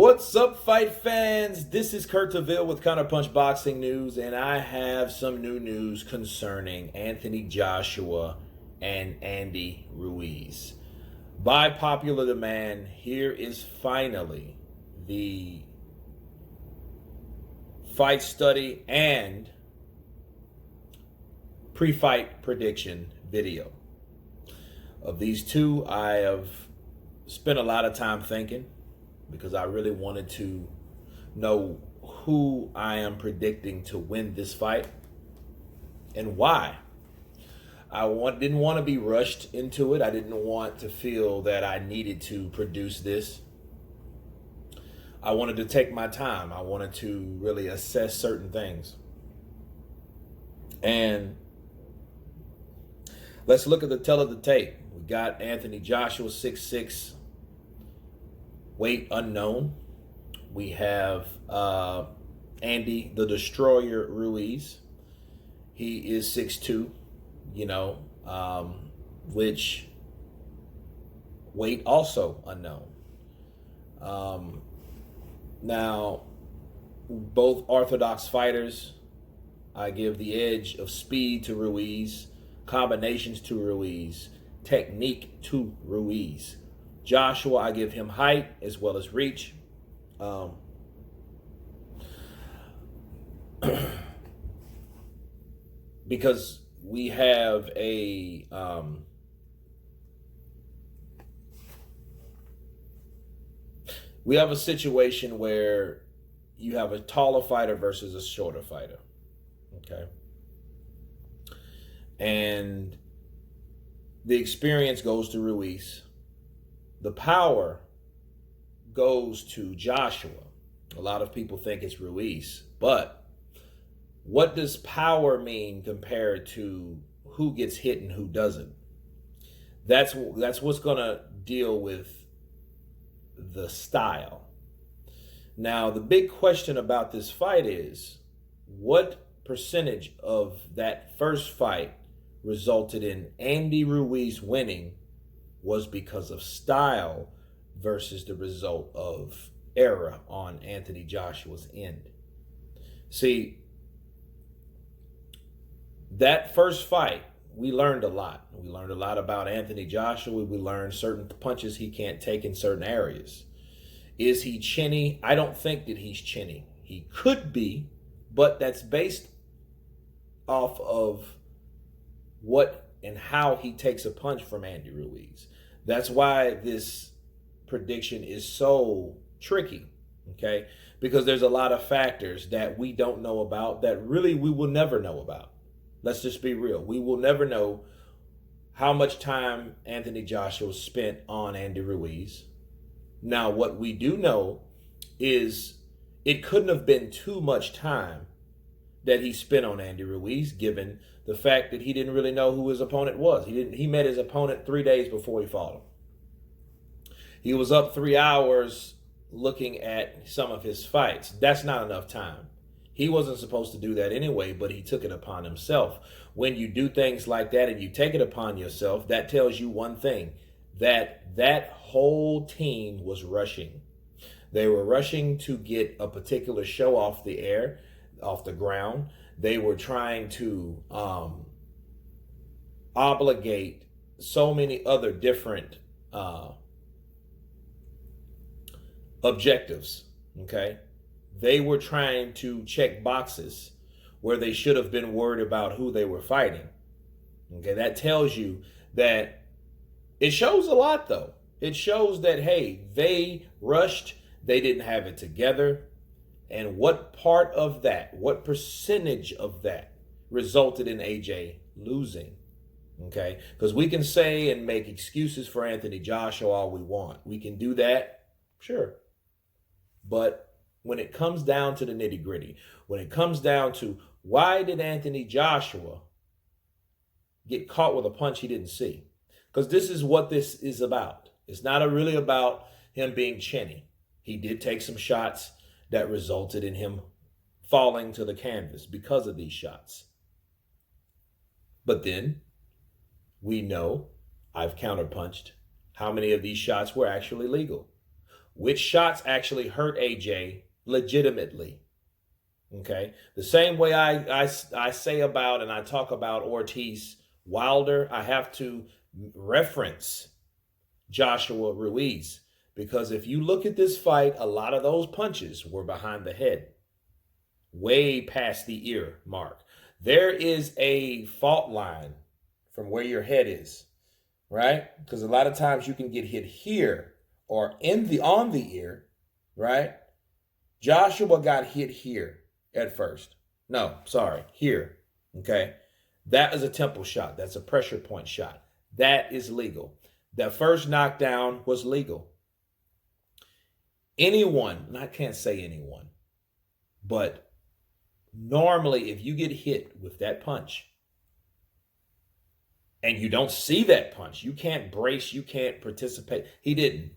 What's up, fight fans? This is Kurt DeVille with Counterpunch Boxing News, and I have some new news concerning Anthony Joshua and Andy Ruiz. By popular demand, here is finally the fight study and pre-fight prediction video. Of these two, I have spent a lot of time thinking, because I really wanted to know who I am predicting to win this fight and why. Didn't want to be rushed into it. I didn't want to feel that I needed to produce this. I wanted to take my time. I wanted to really assess certain things. And let's look at the tell of the tape. We got Anthony Joshua, 6'6", weight unknown. We have Andy the Destroyer Ruiz. He is 6'2", which weight also unknown. Now, both orthodox fighters. I give the edge of speed to Ruiz, combinations to Ruiz, technique to Ruiz. Joshua, I give him height as well as reach. Because we have a situation where you have a taller fighter versus a shorter fighter. Okay. And the experience goes to Ruiz. The power goes to Joshua. A lot of people think it's Ruiz, but what does power mean compared to who gets hit and who doesn't? That's what's going to deal with the style. Now, the big question about this fight is, what percentage of that first fight resulted in Andy Ruiz winning was because of style versus the result of error on Anthony Joshua's end? See, that first fight, we learned a lot. We learned a lot about Anthony Joshua. We learned certain punches he can't take in certain areas. Is he chinny? I don't think that he's chinny. He could be, but that's based off of what and how he takes a punch from Andy Ruiz. That's why this prediction is so tricky, okay? Because there's a lot of factors that we don't know about, that really we will never know about. Let's just be real. We will never know how much time Anthony Joshua spent on Andy Ruiz. Now, what we do know is it couldn't have been too much time that he spent on Andy Ruiz, given the fact that he didn't really know who his opponent was. He met his opponent 3 days before he fought him. He was up 3 hours looking at some of his fights. That's not enough time. He wasn't supposed to do that anyway, but he took it upon himself. When you do things like that and you take it upon yourself, that tells you one thing, that whole team was rushing. They were rushing to get a particular show off the air, off the ground. They were trying to obligate so many other different objectives, okay? They were trying to check boxes where they should have been worried about who they were fighting. Okay, that tells you that it shows a lot, though. It shows that, hey, they rushed, they didn't have it together. And what part of that, what percentage of that resulted in AJ losing? Okay, because we can say and make excuses for Anthony Joshua all we want. We can do that, sure. But when it comes down to the nitty gritty, when it comes down to why did Anthony Joshua get caught with a punch he didn't see? Because this is what this is about. It's not really about him being chinny. He did take some shots that resulted in him falling to the canvas because of these shots. But then we know, I've counterpunched, how many of these shots were actually legal. which shots actually hurt AJ legitimately. Okay. The same way I say about and I talk about Ortiz Wilder, I have to reference Joshua Ruiz. Because if you look at this fight, a lot of those punches were behind the head, way past the ear mark. There is a fault line from where your head is, right? Because a lot of times you can get hit here or on the ear, right? Joshua got hit here at first. No, sorry, here. Okay. That is a temple shot. That's a pressure point shot. That is legal. That first knockdown was legal. Anyone, and I can't say anyone, but normally if you get hit with that punch and you don't see that punch, you can't brace, you can't participate. He didn't.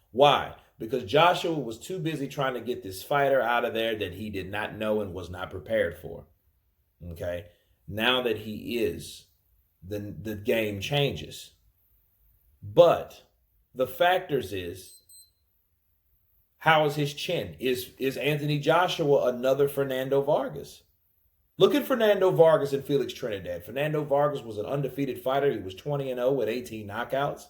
Why? Because Joshua was too busy trying to get this fighter out of there that he did not know and was not prepared for. Okay? Now that he is, the game changes. But the factors is, how is his chin? Is Anthony Joshua another Fernando Vargas? Look at Fernando Vargas and Felix Trinidad. Fernando Vargas was an undefeated fighter. He was 20-0 with 18 knockouts.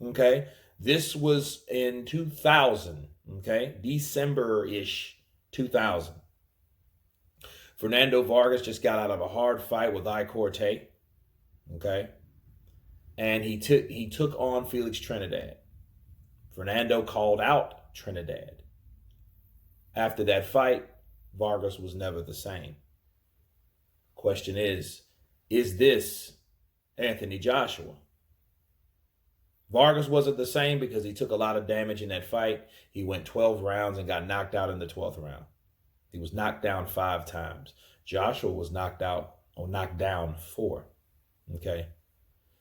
Okay? This was in 2000. Okay? December-ish 2000. Fernando Vargas just got out of a hard fight with Corte. Okay? And he took on Felix Trinidad. Fernando called out Trinidad. After that fight, Vargas was never the same. Question is this Anthony Joshua? Vargas wasn't the same because he took a lot of damage in that fight. He went 12 rounds and got knocked out in the 12th round. He was knocked down 5 times. Joshua was knocked down 4. Okay?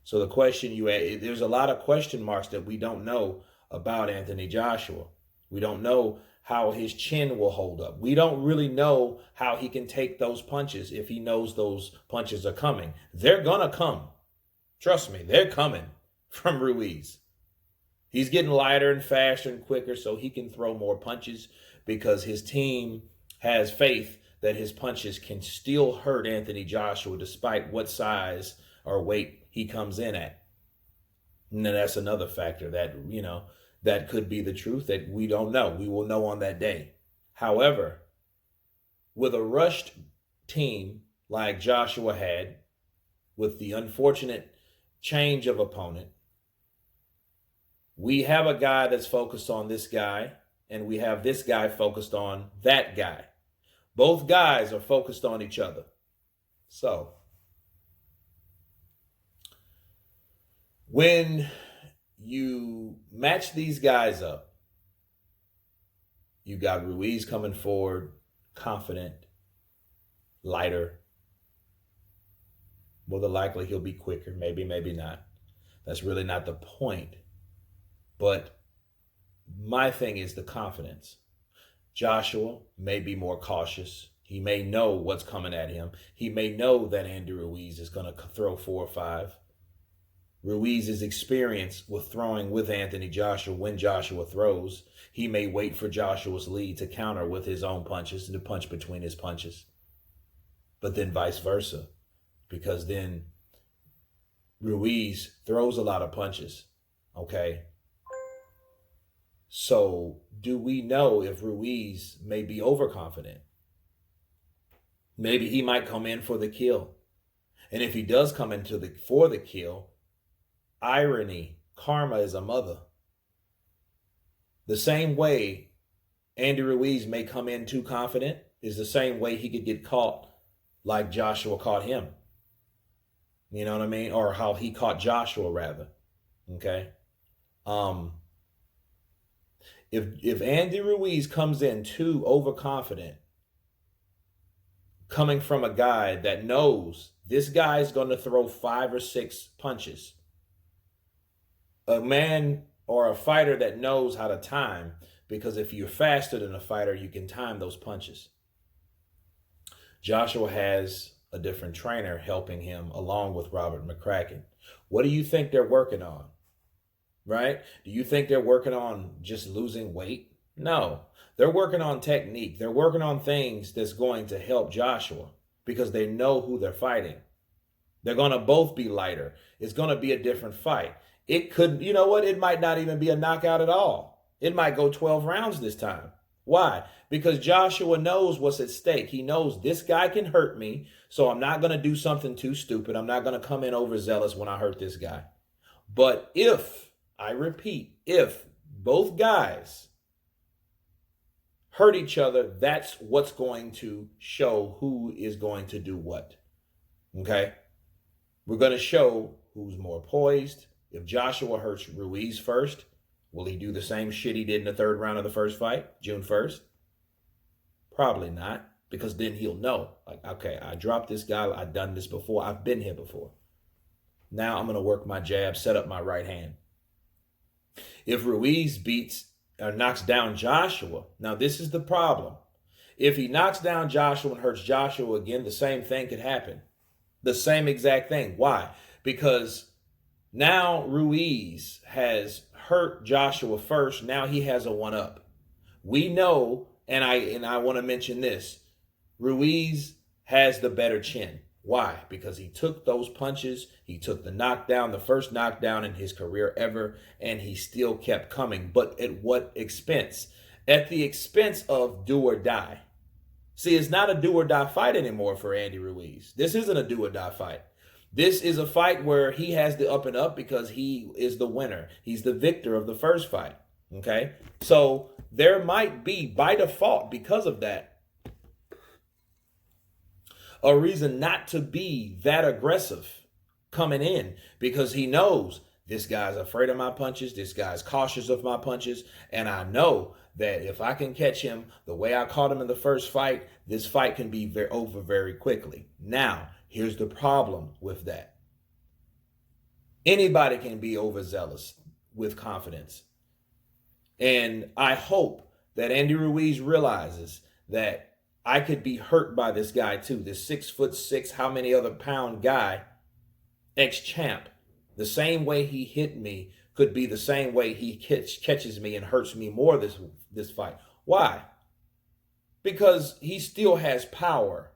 So the question there's a lot of question marks that we don't know about Anthony Joshua. We don't know how his chin will hold up. We don't really know how he can take those punches if he knows those punches are coming. They're going to come. Trust me, they're coming from Ruiz. He's getting lighter and faster and quicker so he can throw more punches because his team has faith that his punches can still hurt Anthony Joshua despite what size or weight he comes in at. And then that's another factor that, that could be the truth that we don't know. We will know on that day. However, with a rushed team like Joshua had, with the unfortunate change of opponent, we have a guy that's focused on this guy, and we have this guy focused on that guy. Both guys are focused on each other. So, when you match these guys up, you got Ruiz coming forward, confident, lighter. More than likely he'll be quicker, maybe not. That's really not the point. But my thing is the confidence. Joshua may be more cautious. He may know what's coming at him. He may know that Andy Ruiz is going to throw 4 or 5. Ruiz's experience with throwing with Anthony Joshua when Joshua throws, he may wait for Joshua's lead to counter with his own punches and to punch between his punches. But then vice versa, because then Ruiz throws a lot of punches, okay? So do we know if Ruiz may be overconfident? Maybe he might come in for the kill. And if he does come for the kill, irony, karma is a mother. The same way Andy Ruiz may come in too confident is the same way he could get caught like Joshua caught him. You know what I mean? Or how he caught Joshua, rather. Okay? If Andy Ruiz comes in too overconfident, coming from a guy that knows this guy is going to throw 5 or 6 punches, a man or a fighter that knows how to time, because if you're faster than a fighter, you can time those punches. Joshua has a different trainer helping him along with Robert McCracken. What do you think they're working on? right? Do you think they're working on just losing weight? No. They're working on technique. They're working on things that's going to help Joshua because they know who they're fighting. They're going to both be lighter. It's going to be a different fight. It could, you know what? It might not even be a knockout at all. It might go 12 rounds this time. Why? Because Joshua knows what's at stake. He knows this guy can hurt me, so I'm not going to do something too stupid. I'm not going to come in overzealous when I hurt this guy. But if, I repeat, if both guys hurt each other, that's what's going to show who is going to do what. Okay? We're going to show who's more poised. If Joshua hurts Ruiz first, will he do the same shit he did in the third round of the first fight, June 1st? Probably not, because then he'll know. Like, okay, I dropped this guy. I've done this before. I've been here before. Now I'm going to work my jab, set up my right hand. If Ruiz beats or knocks down Joshua, now this is the problem. If he knocks down Joshua and hurts Joshua again, the same thing could happen. The same exact thing. Why? Because now Ruiz has hurt Joshua first. Now he has a one-up. We know, and I want to mention this, Ruiz has the better chin. Why? Because he took those punches. He took the knockdown, the first knockdown in his career ever, and he still kept coming. But at what expense? At the expense of do or die. See, it's not a do or die fight anymore for Andy Ruiz. This isn't a do or die fight. This is a fight where he has the up and up because he is the winner. He's the victor of the first fight. Okay? So there might be, by default, because of that, a reason not to be that aggressive coming in because he knows this guy's afraid of my punches. This guy's cautious of my punches. And I know that if I can catch him the way I caught him in the first fight, this fight can be over very quickly. Now, here's the problem with that. Anybody can be overzealous with confidence. And I hope that Andy Ruiz realizes that I could be hurt by this guy too. This 6'6", how many other pound guy, ex-champ. The same way he hit me could be the same way he catches me and hurts me more this fight. Why? Because he still has power.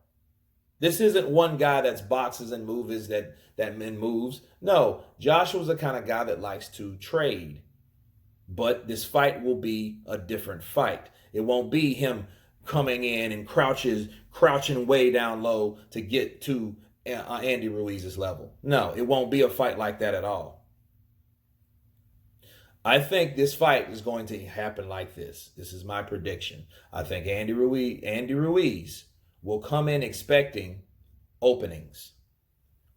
This isn't one guy that's boxes and moves that moves. No, Joshua's the kind of guy that likes to trade. But this fight will be a different fight. It won't be him coming in and crouching way down low to get to Andy Ruiz's level. No, it won't be a fight like that at all. I think this fight is going to happen like this. This is my prediction. I think Andy Ruiz will come in expecting openings.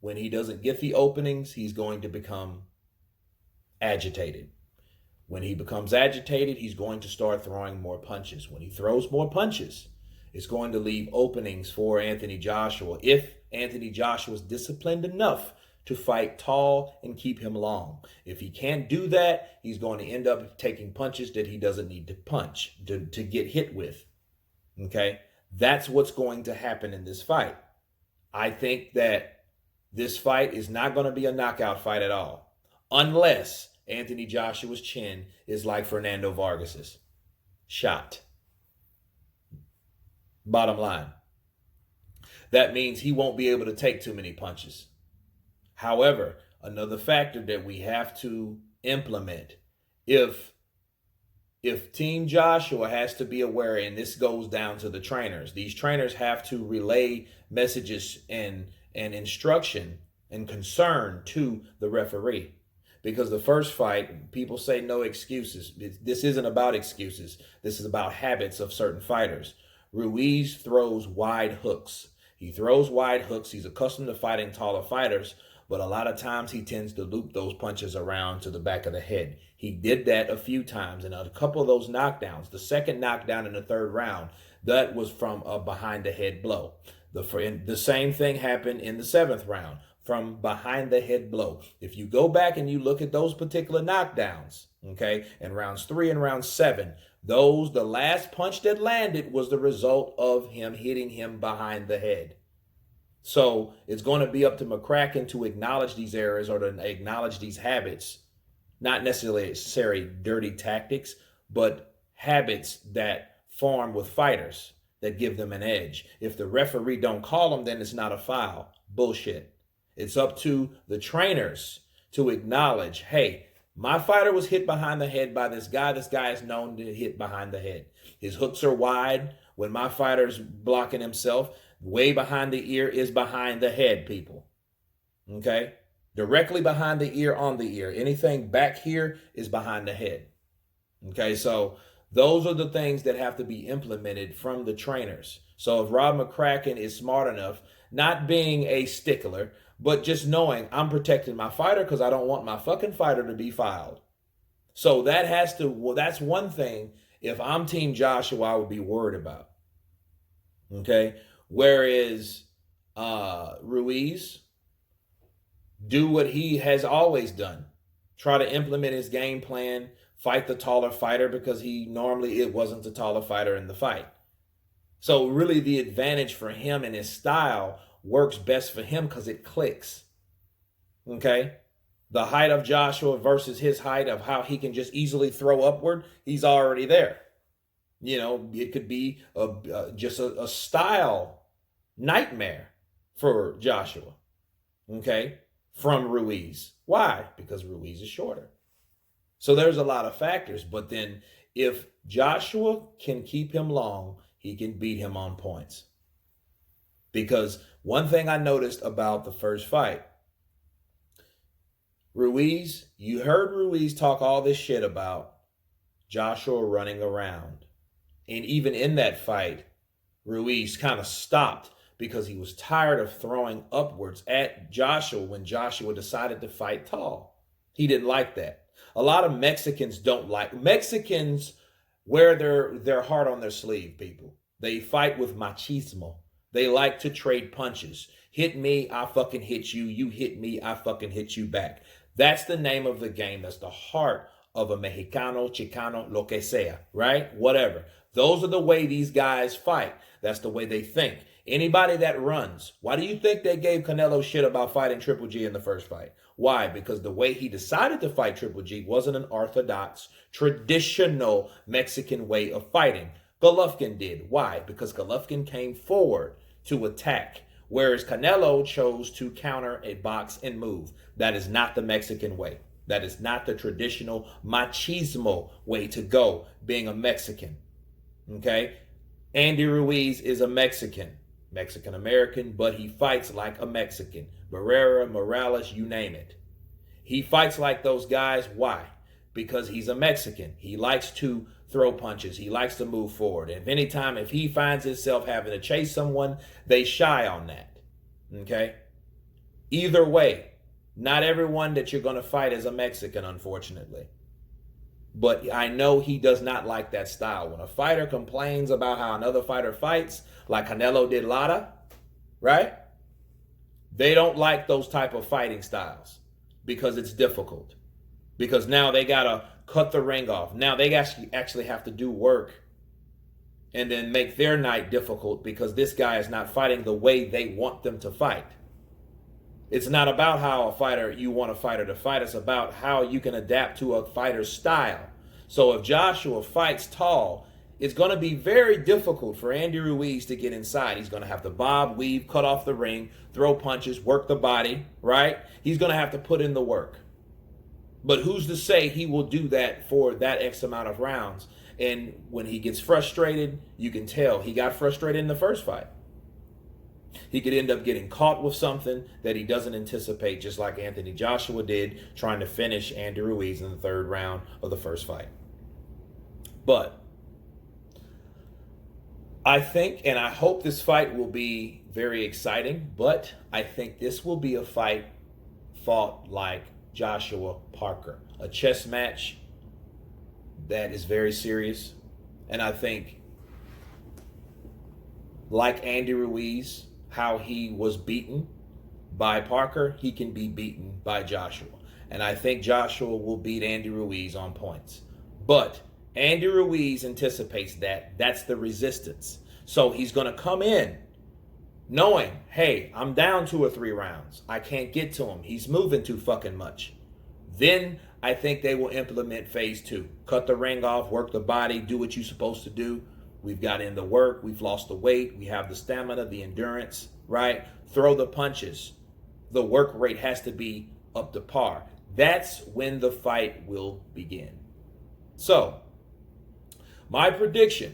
When he doesn't get the openings, he's going to become agitated. When he becomes agitated, he's going to start throwing more punches. When he throws more punches, it's going to leave openings for Anthony Joshua if Anthony Joshua is disciplined enough to fight tall and keep him long. If he can't do that, he's going to end up taking punches that he doesn't need to punch, to get hit with. Okay? That's what's going to happen in this fight. I think that this fight is not going to be a knockout fight at all, unless Anthony Joshua's chin is like Fernando Vargas's. Shot. Bottom line. That means he won't be able to take too many punches. However, another factor that we have to implement, if Team Joshua has to be aware, and this goes down to the trainers, these trainers have to relay messages and instruction and concern to the referee. Because the first fight, people say no excuses. This isn't about excuses. This is about habits of certain fighters. Ruiz throws wide hooks. He throws wide hooks. He's accustomed to fighting taller fighters, but a lot of times he tends to loop those punches around to the back of the head. He did that a few times, and a couple of those knockdowns, the second knockdown in the third round, that was from a behind the head blow. The same thing happened in the seventh round, from behind the head blow. If you go back and you look at those particular knockdowns, okay, in rounds 3 and round 7, the last punch that landed was the result of him hitting him behind the head. So it's going to be up to McCracken to acknowledge these errors or to acknowledge these habits. Not necessarily dirty tactics, but habits that form with fighters that give them an edge. If the referee don't call them, then it's not a foul. Bullshit. It's up to the trainers to acknowledge, hey, my fighter was hit behind the head by this guy. This guy is known to hit behind the head. His hooks are wide. When my fighter's blocking himself, way behind the ear is behind the head, people. Okay? Directly behind the ear, on the ear. Anything back here is behind the head. Okay, so those are the things that have to be implemented from the trainers. So if Rob McCracken is smart enough, not being a stickler, but just knowing I'm protecting my fighter because I don't want my fucking fighter to be fouled. So that's one thing, if I'm Team Joshua, I would be worried about. Okay? Whereas Ruiz, do what he has always done. Try to implement his game plan, fight the taller fighter because it wasn't the taller fighter in the fight. So really the advantage for him and his style works best for him because it clicks. Okay? The height of Joshua versus his height of how he can just easily throw upward, he's already there. You know, it could be just a style nightmare for Joshua. Okay? From Ruiz. Why? Because Ruiz is shorter. So there's a lot of factors. But then if Joshua can keep him long, he can beat him on points. Because one thing I noticed about the first fight, Ruiz, you heard Ruiz talk all this shit about Joshua running around. And even in that fight, Ruiz kind of stopped because he was tired of throwing upwards at Joshua when Joshua decided to fight tall. He didn't like that. A lot of Mexicans Mexicans wear their heart on their sleeve, people. They fight with machismo. They like to trade punches. Hit me, I fucking hit you. You hit me, I fucking hit you back. That's the name of the game. That's the heart of a Mexicano, Chicano, lo que sea, right? Whatever. Those are the way these guys fight. That's the way they think. Anybody that runs, why do you think they gave Canelo shit about fighting Triple G in the first fight? Why? Because the way he decided to fight Triple G wasn't an orthodox, traditional Mexican way of fighting. Golovkin did. Why? Because Golovkin came forward to attack, whereas Canelo chose to counter a box and move. That is not the Mexican way. That is not the traditional machismo way to go, being a Mexican. Okay? Andy Ruiz is a Mexican-American, but he fights like a Mexican. Barrera, Morales, you name it. He fights like those guys. Why? Because he's a Mexican. He likes to throw punches. He likes to move forward. And if he finds himself having to chase someone, they shy on that. Okay? Either way, not everyone that you're going to fight is a Mexican, unfortunately. But I know he does not like that style. When a fighter complains about how another fighter fights, like Canelo did Lara, right? They don't like those type of fighting styles because it's difficult. Because now they got to cut the ring off. Now they actually have to do work and then make their night difficult because this guy is not fighting the way they want them to fight. It's not about how you want a fighter to fight. It's about how you can adapt to a fighter's style. So if Joshua fights tall, it's going to be very difficult for Andy Ruiz to get inside. He's going to have to bob, weave, cut off the ring, throw punches, work the body, right? He's going to have to put in the work. But who's to say he will do that for that X amount of rounds? And when he gets frustrated, you can tell he got frustrated in the first fight. He could end up getting caught with something that he doesn't anticipate, just like Anthony Joshua did, trying to finish Andy Ruiz in the third round of the first fight. But I think, and I hope this fight will be very exciting, but I think this will be a fight fought like Joshua Parker, a chess match that is very serious. And I think, like Andy Ruiz, how he was beaten by Parker, he can be beaten by Joshua. And I think Joshua will beat Andy Ruiz on points. But Andy Ruiz anticipates that. That's the resistance. So he's going to come in knowing, hey, I'm down 2 or 3 rounds. I can't get to him. He's moving too fucking much. Then I think they will implement phase 2. Cut the ring off, work the body, do what you're supposed to do. We've got in the work, we've lost the weight, we have the stamina, the endurance, right? Throw the punches. The work rate has to be up to par. That's when the fight will begin. So, my prediction,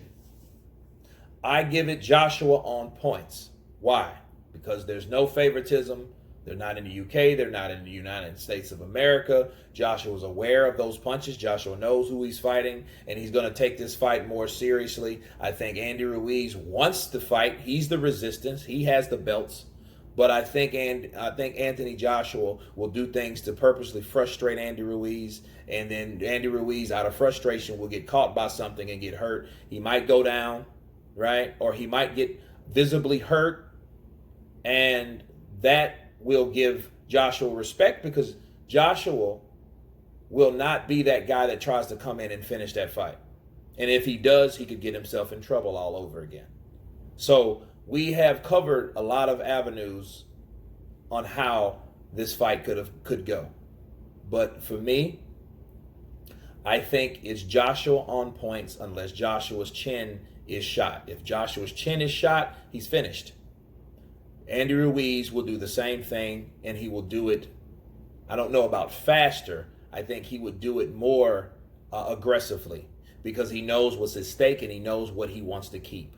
I give it Joshua on points. Why? Because there's no favoritism. They're not in the UK. They're not in the United States of America. Joshua's aware of those punches. Joshua knows who he's fighting, and he's going to take this fight more seriously. I think Andy Ruiz wants to fight. He's the resistance. He has the belts. But I think Anthony Joshua will do things to purposely frustrate Andy Ruiz, and then Andy Ruiz, out of frustration, will get caught by something and get hurt. He might go down, right? Or he might get visibly hurt, and that will give Joshua respect, because Joshua will not be that guy that tries to come in and finish that fight. And if he does, he could get himself in trouble all over again. So we have covered a lot of avenues on how this fight could go. But for me, I think it's Joshua on points unless Joshua's chin is shot. If Joshua's chin is shot, he's finished. Andy Ruiz will do the same thing, and he will do it, I don't know about faster. I think he would do it more aggressively, because he knows what's at stake and he knows what he wants to keep.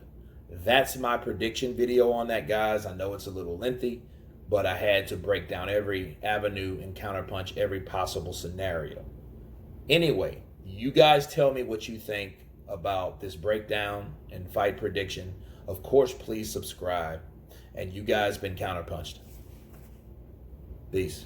That's my prediction video on that, guys. I know it's a little lengthy, but I had to break down every avenue and counterpunch every possible scenario. Anyway, you guys tell me what you think about this breakdown and fight prediction. Of course, please subscribe. And you guys been counterpunched. Peace.